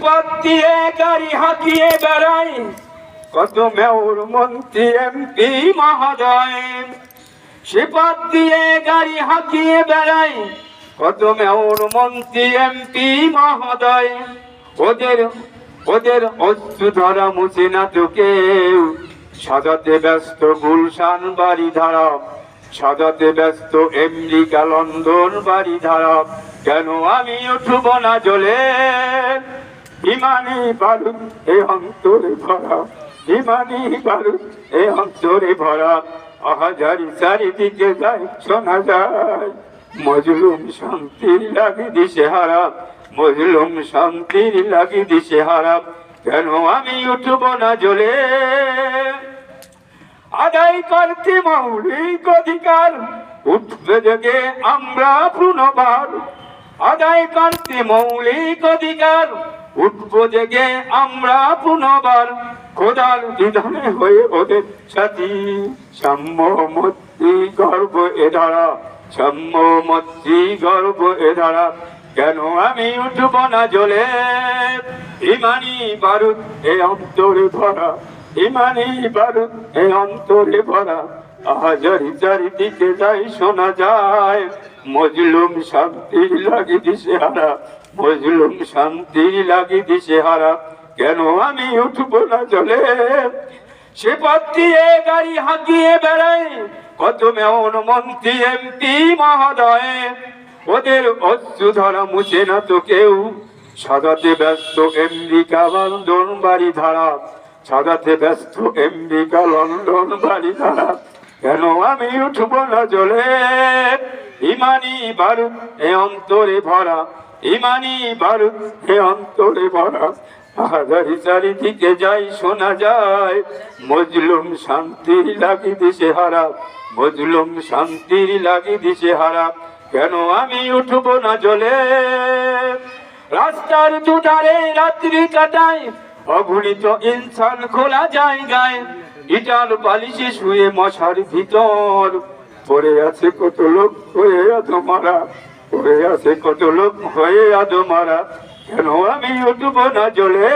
পথ দিয়ে গাড়ি হাঁকিয়ে বেড়াই কত মেয়র মন্ত্রী এমপি মহোদয়। সে পথ দিয়ে গাড়ি হাঁকিয়ে বেড়াই কত মেয়র মন্ত্রী এমপি মহোদয়। ওদের ওদের অস্ত্র ধরা মুছে না তো কেউ, সাজাতে ব্যস্ত গুলশান বাড়ি ধারা, সাজাতে ব্যস্ত আমেরিকা লন্ডন বাড়ি ধারা। কেন আমি উঠব না জ্বলে, ইমানি বারুদ এ অন্তরে ভরা, ইমানি বারুদ এ অন্তরে ভরা। আহাজারি চারিদিকে যায় শোনা যায়, মজলুম শান্তির লাগি দিশে হারা, মজলুম শান্তির লাগি দিশে হারা। কেন আমি উঠব না জ্বলে, আদায় করতে মৌলিক অধিকার, উঠবে জেগে আমরা পুনবার। আদায় করতে মৌলিক অধিকার, উঠবো জেগে আমরা পুনবার। খোদার বিধানে হয়ে ওদের সাথী, সাম্য মৈত্রী গর্ব এ ধারা, সাম্য মৈত্রী গর্ব এ ধারা। কেন আমি উঠব না জ্বলে, ইমানি বারুদ এ অন্তরে ভরা, ইমানি বারুদ এ অন্তরে ভরা। আহাজারি চারিদিকে যাই শোনা যায়, মজলুম শান্তির লাগি দিশে হারা, মজলুম শান্তির লাগি দিশে হারা। কেন আমি উঠব না জ্বলে, সে পথ দিয়ে গাড়ি হাঁকিয়ে বেড়াই কত মেয়র মন্ত্রী এমপি মহোদয়। ওদের অস্ত্র ধরা মুছে না তো কেউ, সাজাতে ব্যস্ত আমেরিকা লন্ডন বাড়ি ধারা, সাজাতে ব্যস্ত আমেরিকা লন্ডন বাড়ি ধারা। কেন আমি উঠব না জ্বলে, ইমানি বারুদ এ অন্তরে ভরা, ইমানি বারুদ এ অন্তরে ভরা। হাজারি চারিদিকে যাই শোনা যায়, মজলুম শান্তির লাগি দিশে হারা, মজলুম শান্তির লাগি দিশে হারা। কেন আমি উঠব না জ্বলে, রাস্তার দুধারে রাত্রি কাটাই অগণিত ইনসান খোলা জায়গায়, ইটার বালিশে শুয়ে মশার ভিতর পড়ে আছে কত লোক হয়ে আদমারা, পড়ে আছে কত লোক হয়ে আদমারা। কেন আমি উঠব না জ্বলে।